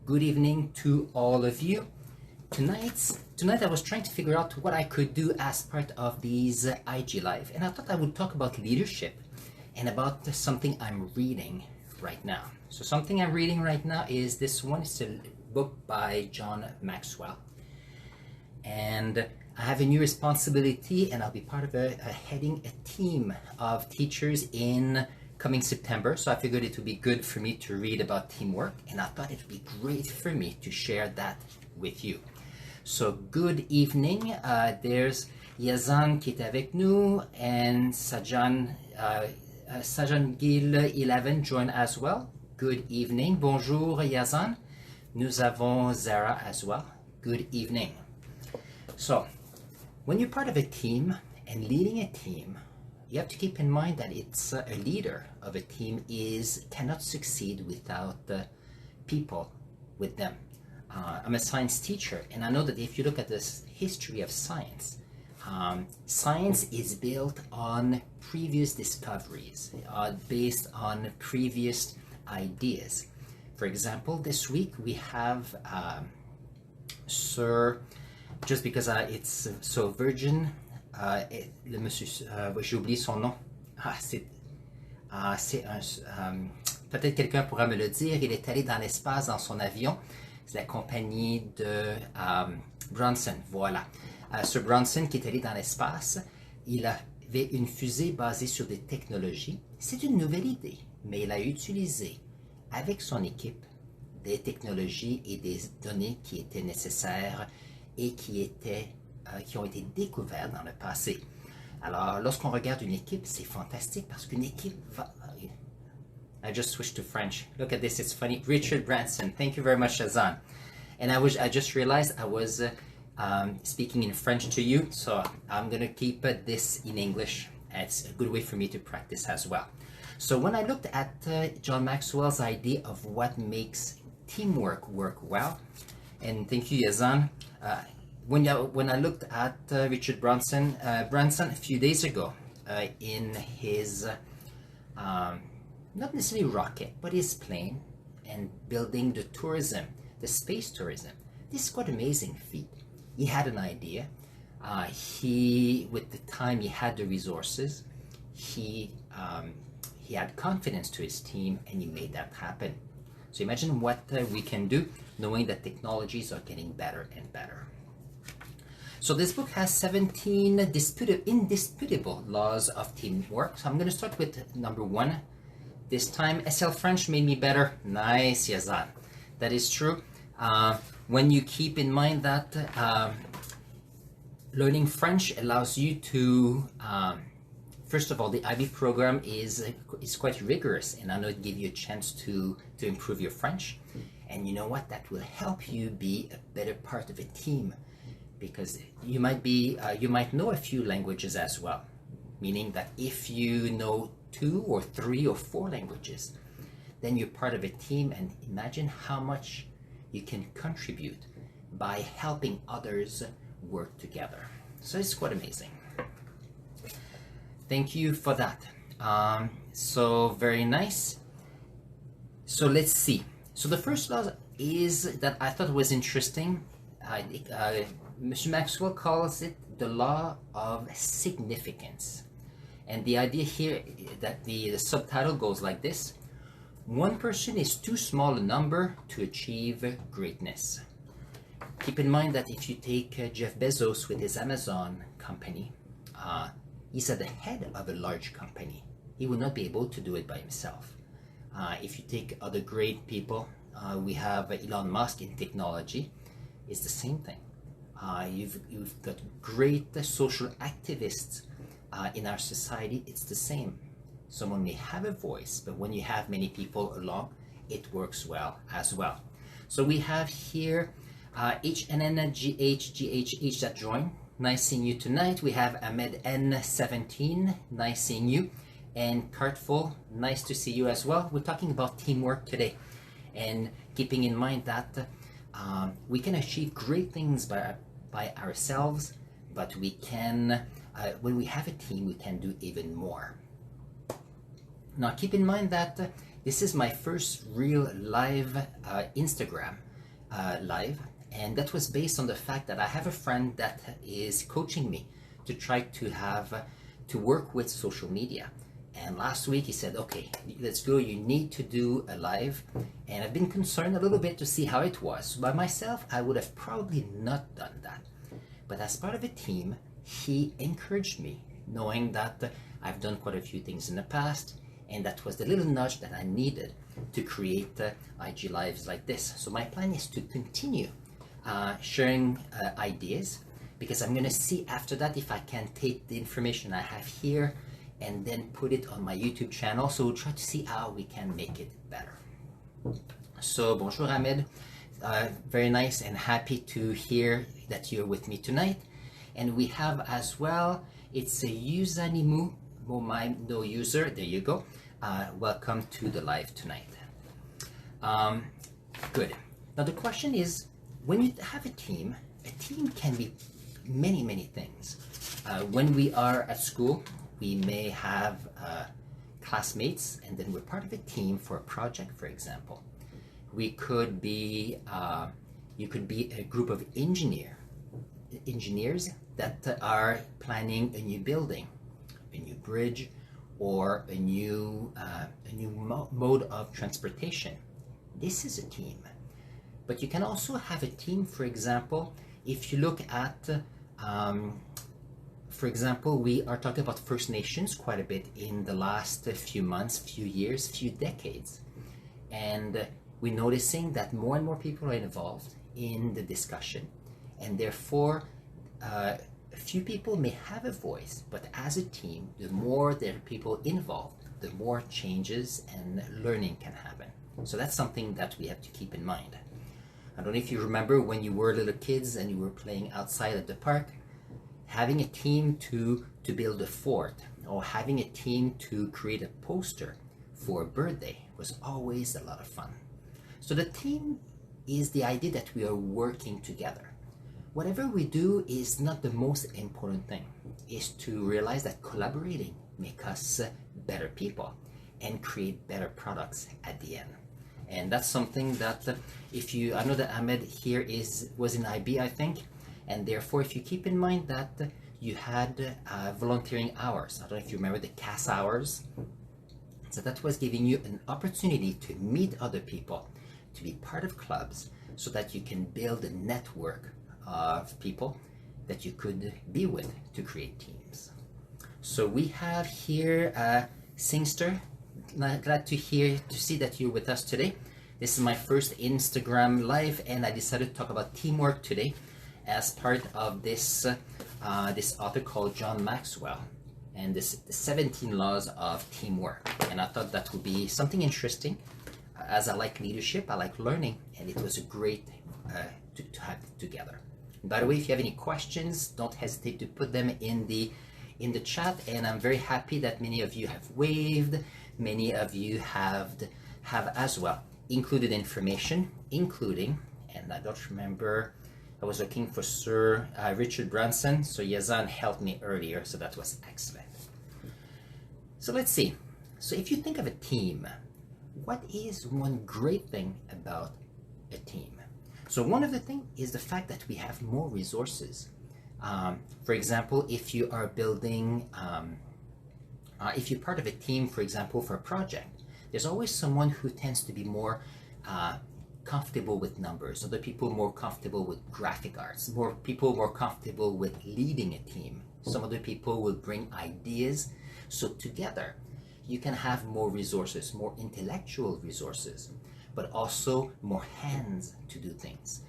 Good evening to all of you. Tonight I was trying to figure out what I could do as part of these IG Live, and I thought I would talk about leadership and about something I'm reading right now. So something I'm reading right now is this one. It's a book by John Maxwell, and I have a new responsibility, and I'll be part of heading a team of teachers in coming September. So I figured it would be good for me to read about teamwork, and I thought it would be great for me to share that with you. So good evening. There's Yazan qui est avec nous, and Sajan Gil 11 joined as well. Good evening. Bonjour Yazan. Nous avons Zara as well. Good evening. So when you're part of a team and leading a team, you have to keep in mind that it's a leader of a team cannot succeed without the people with them. I'm a science teacher, and I know that if you look at this history of science, science is built on previous discoveries, based on previous ideas. For example, this week we have Sir, just because it's so virgin, le monsieur, j'ai oublié son nom. Peut-être quelqu'un pourra me le dire. Il est allé dans l'espace dans son avion. C'est la compagnie de Bronson, voilà. Sir Bronson qui est allé dans l'espace, il avait une fusée basée sur des technologies. C'est une nouvelle idée, mais il a utilisé avec son équipe des technologies et des données qui étaient nécessaires et qui ont été découvertes dans le passé. Alors, lorsqu'on regarde une équipe, c'est fantastique parce qu'une équipe va... I just switched to French. Look at this, it's funny. Richard Branson, thank you very much, Shazan. And I just realized I was speaking in French to you, so I'm going to keep this in English. It's a good way for me to practice as well. So when I looked at John Maxwell's idea of what makes teamwork work well, and thank you, Yazan, when I looked at Richard Branson a few days ago in his... not necessarily rocket, but his plane, and building the tourism, the space tourism. This is quite amazing feat. He had an idea. With the time, he had the resources. He had confidence to his team, and he made that happen. So imagine what we can do, knowing that technologies are getting better and better. So this book has 17 indisputable laws of teamwork. So I'm going to start with number 1. This time, SL French made me better. Nice, Yazan. That is true. When you keep in mind that learning French allows you to, first of all, the IB program is quite rigorous, and I know it gives you a chance to improve your French. And you know what? That will help you be a better part of a team, because you might know a few languages as well. Meaning that if you know 2 or 3 or 4 languages, then you're part of a team, and imagine how much you can contribute by helping others work together. So it's quite amazing. Thank you for that. So very nice. So let's see. So the first law is that I thought was interesting. Mr. Maxwell calls it the law of significance. And the idea here that the subtitle goes like this: one person is too small a number to achieve greatness. Keep in mind that if you take Jeff Bezos with his Amazon company, he's at the head of a large company. He will not be able to do it by himself. If you take other great people, we have Elon Musk in technology. It's the same thing. You've got great social activists in our society. It's the same. Someone may have a voice, but when you have many people along, it works well as well. So we have here HNNGHGHH that joined. Nice seeing you tonight. We have Ahmed N17. Nice seeing you. And Cartful, nice to see you as well. We're talking about teamwork today, and keeping in mind that we can achieve great things by ourselves, but we can, when we have a team, we can do even more. Now keep in mind that this is my first real live Instagram. live, and that was based on the fact that I have a friend that is coaching me to try to have to work with social media. And last week he said, okay, let's go, you need to do a live. And I've been concerned a little bit to see how it was. By myself, I would have probably not done that. But as part of a team, he encouraged me, knowing that I've done quite a few things in the past, and that was the little nudge that I needed to create IG Lives like this. So my plan is to continue sharing ideas, because I'm going to see after that if I can take the information I have here and then put it on my YouTube channel. So we'll try to see how we can make it better. So bonjour Ahmed, very nice and happy to hear that you're with me tonight. And we have as well, it's a Usanimu no user, there you go. Welcome to the live tonight. Good. Now the question is, when you have a team can be many things. When we are at school, we may have classmates, and then we're part of a team for a project, for example. We could be, you could be a group of engineers that are planning a new building, a new bridge, or a new mode of transportation. This is a team. But you can also have a team, for example, if you look at for example, we are talking about First Nations quite a bit in the last few months, few years, few decades. And we're noticing that more and more people are involved in the discussion. And therefore, a few people may have a voice, but as a team, the more there are people involved, the more changes and learning can happen. So that's something that we have to keep in mind. I don't know if you remember when you were little kids and you were playing outside at the park, having a team to build a fort, or having a team to create a poster for a birthday was always a lot of fun. So the team is the idea that we are working together. Whatever we do is not the most important thing. Is to realize that collaborating makes us better people and create better products at the end. And that's something that I know that Ahmed here was in IB, I think, and therefore if you keep in mind that you had volunteering hours, I don't know if you remember the CAS hours, so that was giving you an opportunity to meet other people, to be part of clubs, so that you can build a network of people that you could be with to create teams. So we have here Singster. Glad to see that you're with us today. This is my first Instagram live, and I decided to talk about teamwork today as part of this this author called John Maxwell, and the 17 laws of teamwork. And I thought that would be something interesting, as I like leadership, I like learning, and it was a great to have it together. And by the way, if you have any questions, don't hesitate to put them in the chat, and I'm very happy that many of you have waved. Many of you have as well included information, including, and I don't remember, I was looking for Sir Richard Branson, so Yazan helped me earlier, so that was excellent. So let's see. So if you think of a team, what is one great thing about a team? So one of the things is the fact that we have more resources. For example, if you are building, if you're part of a team, for example, for a project, there's always someone who tends to be more comfortable with numbers, other people more comfortable with graphic arts, more people more comfortable with leading a team. Some other people will bring ideas. So together, you can have more resources, more intellectual resources, but also more hands to do things.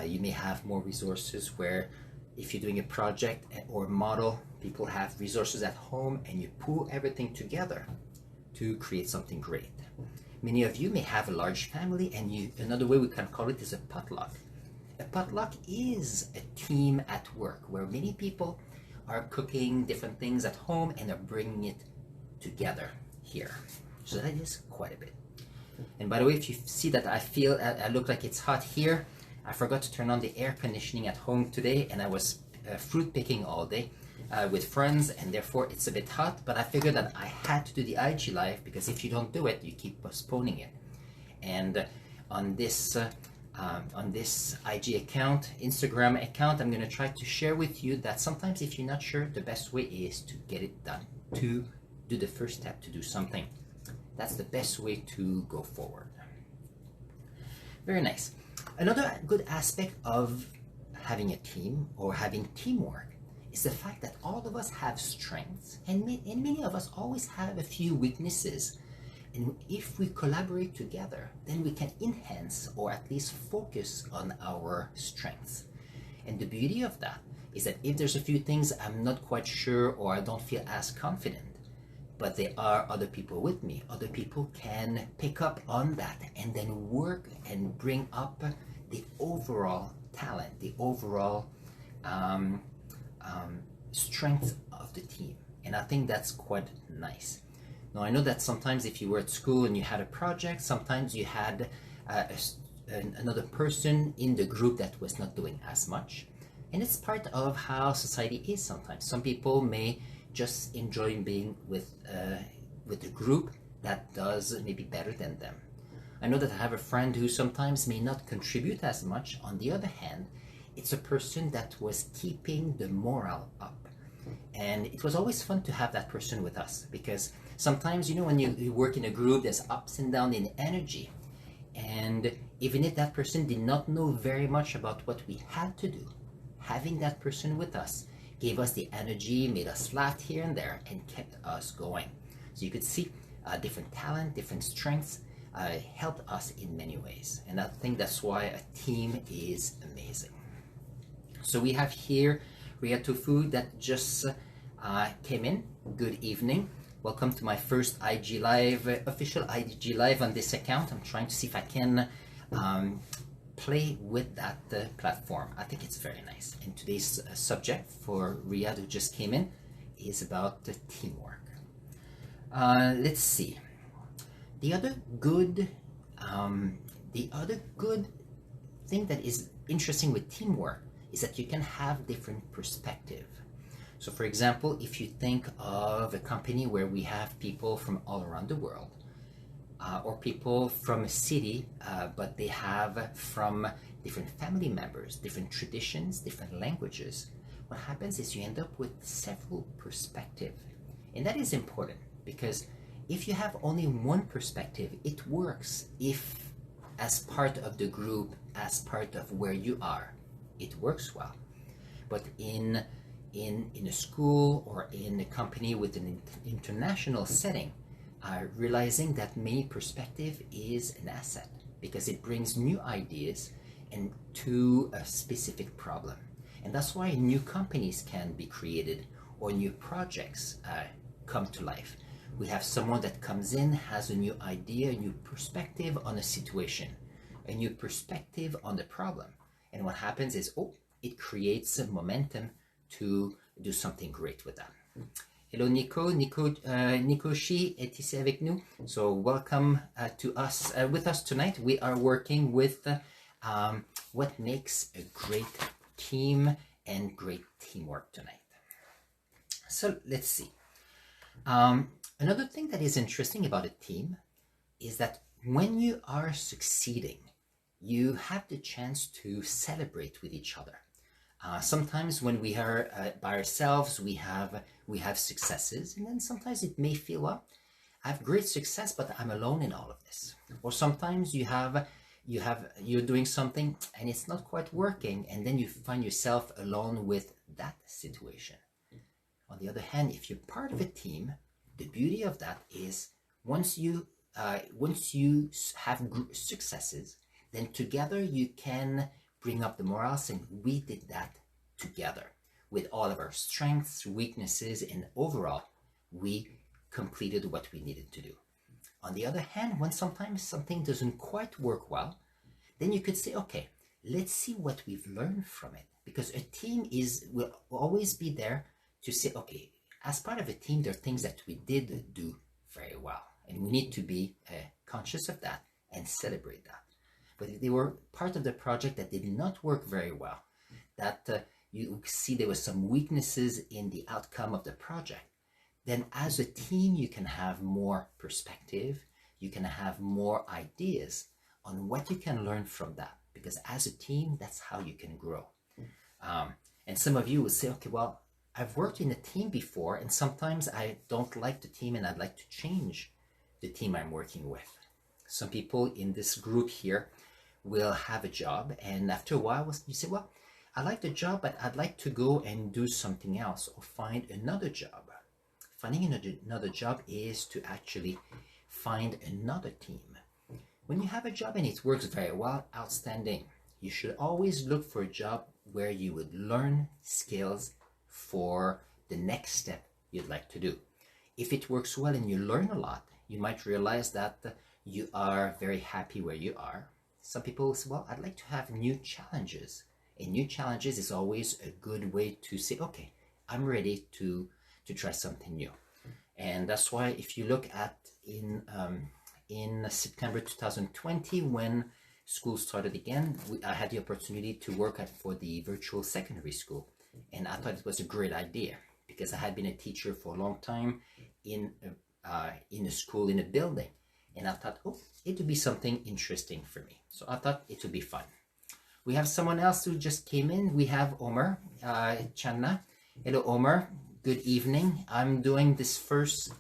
You may have more resources where if you're doing a project or model, people have resources at home and you pull everything together to create something great. Many of you may have a large family, and another way we can call it is a potluck. A potluck is a team at work where many people are cooking different things at home and are bringing it together here. So that is quite a bit. And by the way, if you see that I look like it's hot here, I forgot to turn on the air conditioning at home today, and I was fruit picking all day with friends, and therefore it's a bit hot, but I figured that I had to do the IG live, because if you don't do it, you keep postponing it. And on this on this IG account, Instagram account, I'm going to try to share with you that sometimes if you're not sure, the best way is to get it done, to do the first step, to do something. That's the best way to go forward. Very nice. Another good aspect of having a team or having teamwork is the fact that all of us have strengths and many of us always have a few weaknesses. And if we collaborate together, then we can enhance or at least focus on our strengths. And the beauty of that is that if there's a few things I'm not quite sure or I don't feel as confident, but there are other people with me, other people can pick up on that and then work and bring up the overall talent, the overall strength of the team. And I think that's quite nice. Now, I know that sometimes if you were at school and you had a project, sometimes you had another person in the group that was not doing as much. And it's part of how society is sometimes. Some people may just enjoy being with a group that does maybe better than them. I know that I have a friend who sometimes may not contribute as much. On the other hand, it's a person that was keeping the morale up. And it was always fun to have that person with us because sometimes, you know, when you work in a group, there's ups and downs in energy. And even if that person did not know very much about what we had to do, having that person with us gave us the energy, made us laugh here and there, and kept us going. So you could see different talent, different strengths helped us in many ways. And I think that's why a team is amazing. So we have here Ria Tofu that just came in. Good evening. Welcome to my first IG Live, official IG Live on this account. I'm trying to see if I can play with that platform. I think it's very nice. And today's subject for Ria who just came in is about the teamwork. Let's see. The other good thing that is interesting with teamwork is that you can have different perspective. So for example, if you think of a company where we have people from all around the world, or people from a city, but they have from different family members, different traditions, different languages, what happens is you end up with several perspectives. And that is important because if you have only one perspective, it works if as part of the group, as part of where you are, it works well. But in a school or in a company with an international setting, realizing that many perspective is an asset because it brings new ideas and to a specific problem. And that's why new companies can be created or new projects come to life. We have someone that comes in, has a new idea, a new perspective on a situation, a new perspective on the problem. And what happens is, it creates a momentum to do something great with that. Hello Nico, Nico Shi est ici avec nous. So welcome to us, with us tonight. We are working with what makes a great team and great teamwork tonight. So let's see. Another thing that is interesting about a team is that when you are succeeding, you have the chance to celebrate with each other. Sometimes when we are by ourselves, we have successes, and then sometimes it may feel, well, I have great success, but I'm alone in all of this. Or sometimes you're doing something and it's not quite working, and then you find yourself alone with that situation. On the other hand, if you're part of a team, the beauty of that is once you have successes, then together you can bring up the morale, saying we did that together with all of our strengths, weaknesses, and overall we completed what we needed to do. On the other hand, when sometimes something doesn't quite work well, then you could say, okay, let's see what we've learned from it, because a team will always be there to say, okay, as part of a team, there are things that we did do very well, and we need to be conscious of that and celebrate that. But if they were part of the project that did not work very well, that you see there were some weaknesses in the outcome of the project, then as a team, you can have more perspective, you can have more ideas on what you can learn from that. because as a team, that's how you can grow. And some of you would say, okay, well, I've worked in a team before, and sometimes I don't like the team and I'd like to change the team I'm working with. Some people in this group here will have a job, and after a while you say, well, I like the job, but I'd like to go and do something else or find another job. Finding another job is to actually find another team. When you have a job and it works very well, outstanding. You should always look for a job where you would learn skills for the next step you'd like to do. If it works well and you learn a lot, you might realize that you are very happy where you are. Some people say, well, I'd like to have new challenges. And new challenges is always a good way to say, okay, I'm ready to try something new. And that's why if you look at in September 2020, when school started again, I had the opportunity to work for the virtual secondary school. And I thought it was a great idea because I had been a teacher for a long time in a school, in a building. And I thought, oh, it would be something interesting for me. So I thought it would be fun. We have someone else who just came in. We have Omer Channa. Hello, Omer. Good evening. I'm doing this first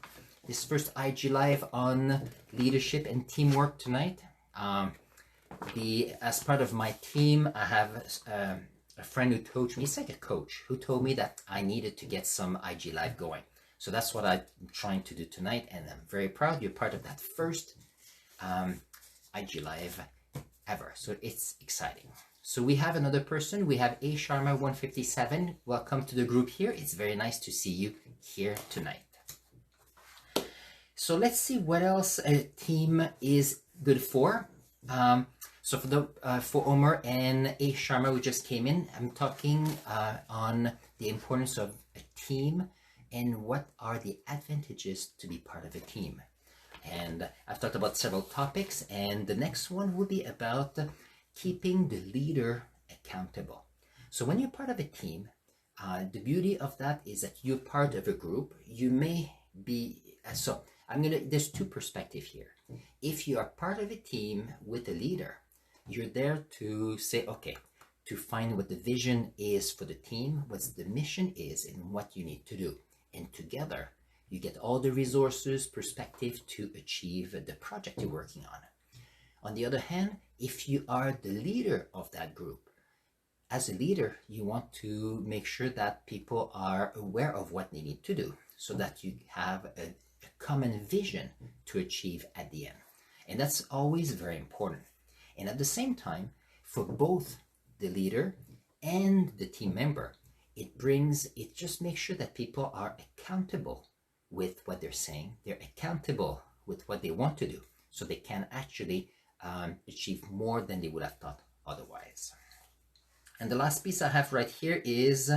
IG Live on leadership and teamwork tonight. As part of my team, I have a friend who told me, he's like a coach, who told me that I needed to get some IG Live going. So that's what I'm trying to do tonight, and I'm very proud you're part of that first IG Live ever. So it's exciting. So we have another person. We have A Sharma 157. Welcome to the group here. It's very nice to see you here tonight. So let's see what else a team is good for. So for Omer and A Sharma who just came in, I'm talking on the importance of a team and what are the advantages to be part of a team. And I've talked about several topics, and the next one will be about keeping the leader accountable. So when you're part of a team, the beauty of that is that you're part of a group. You may be, there's two perspectives here. If you are part of a team with a leader, you're there to say, okay, to find what the vision is for the team, what the mission is, and what you need to do. And together, you get all the resources, perspective to achieve the project you're working on. On the other hand, if you are the leader of that group, as a leader, you want to make sure that people are aware of what they need to do so that you have a common vision to achieve at the end. And that's always very important. And at the same time, for both the leader and the team member, it just makes sure that people are accountable with what they're saying. They're accountable with what they want to do, so they can actually achieve more than they would have thought otherwise. And the last piece I have right here is,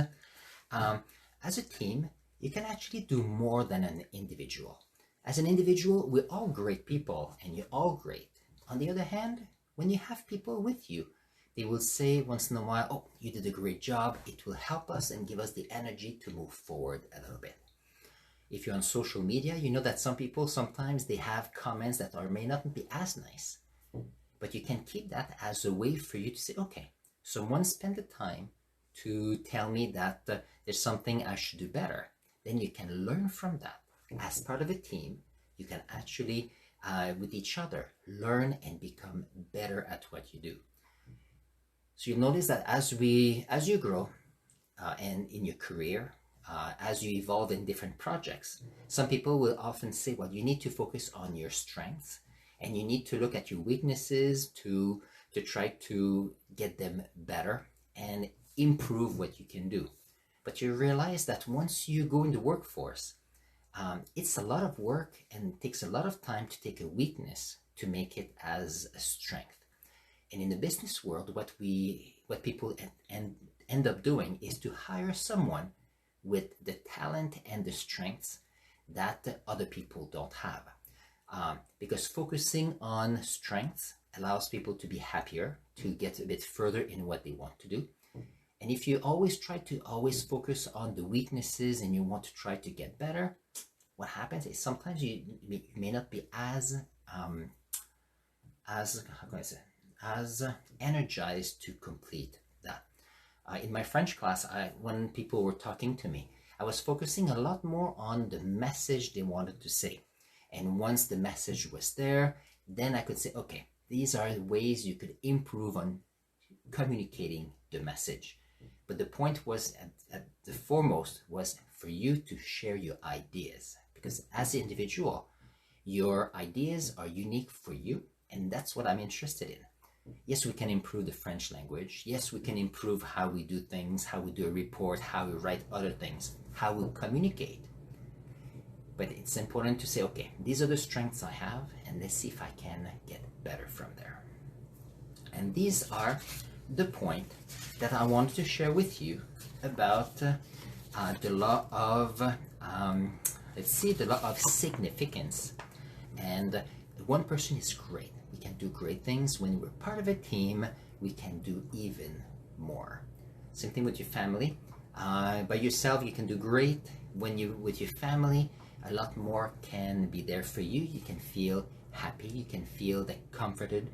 as a team, you can actually do more than an individual. As an individual, we're all great people, and you're all great. On the other hand, when you have people with you, they will say once in a while, oh, you did a great job. It will help us and give us the energy to move forward a little bit. If you're on social media, you know that some people, sometimes they have comments that may not be as nice. But you can keep that as a way for you to say, okay, someone spent the time to tell me that there's something I should do better. Then you can learn from that. As part of a team, you can actually, with each other, learn and become better at what you do. So you'll notice that as you grow and in your career, as you evolve in different projects, some people will often say, well, you need to focus on your strengths and you need to look at your weaknesses to try to get them better and improve what you can do. But you realize that once you go in the workforce, it's a lot of work and it takes a lot of time to take a weakness to make it as a strength. And in the business world, what people end up doing is to hire someone with the talent and the strengths that other people don't have. Because focusing on strengths allows people to be happier, to get a bit further in what they want to do. And if you always try to focus on the weaknesses and you want to try to get better, what happens is sometimes you may not be as how can I say, as energized to complete that. In my French class, when people were talking to me, I was focusing a lot more on the message they wanted to say. And once the message was there, then I could say, okay, these are ways you could improve on communicating the message. But the point was, at the foremost, was for you to share your ideas. Because as an individual, your ideas are unique for you, and that's what I'm interested in. Yes, we can improve the French language. Yes, we can improve how we do things, how we do a report, how we write other things, how we communicate. But it's important to say, okay, these are the strengths I have, and let's see if I can get better from there. And these are the point that I wanted to share with you about the law of, the law of significance. And one person is great. We can do great things. When we're part of a team, we can do even more. Same thing with your family. By yourself, you can do great. When you're with your family, a lot more can be there for you. You can feel happy. You can feel comforted.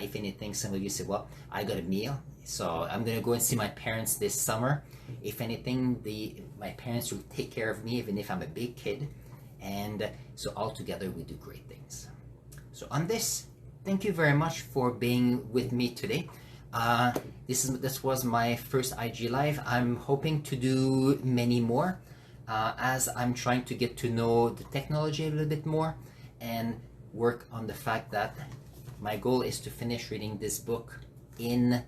If anything, some of you say, well, I got a meal, so I'm going to go and see my parents this summer. If anything, my parents will take care of me, even if I'm a big kid. And so all together, we do great things. So on this, thank you very much for being with me today. This was my first IG Live. I'm hoping to do many more as I'm trying to get to know the technology a little bit more and work on the fact that my goal is to finish reading this book in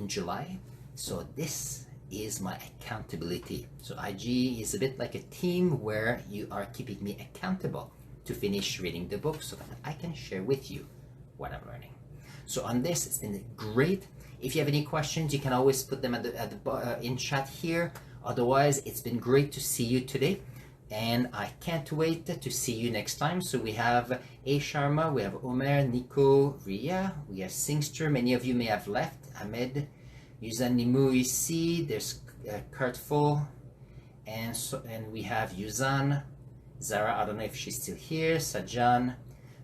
July. So this is my accountability. So IG is a bit like a team where you are keeping me accountable to finish reading the book so that I can share with you what I'm learning. So on this, it's been great. If you have any questions, you can always put them in chat here. Otherwise, it's been great to see you today. And I can't wait to see you next time. So we have A. Sharma, we have Omer, Nico, Ria, we have Singster. Many of you may have left. Ahmed, Yuzan Nimou ici. There's Kurtful, and we have Yuzan, Zara. I don't know if she's still here. Sajan.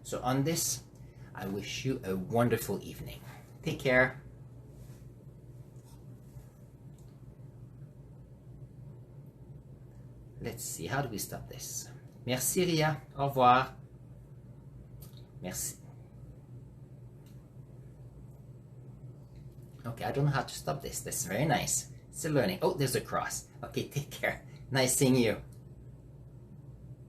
So on this, I wish you a wonderful evening. Take care. Let's see, how do we stop this? Merci Ria, au revoir. Merci. Okay, I don't know how to stop this. That's very nice. Still learning. Oh, there's a cross. Okay, take care. Nice seeing you.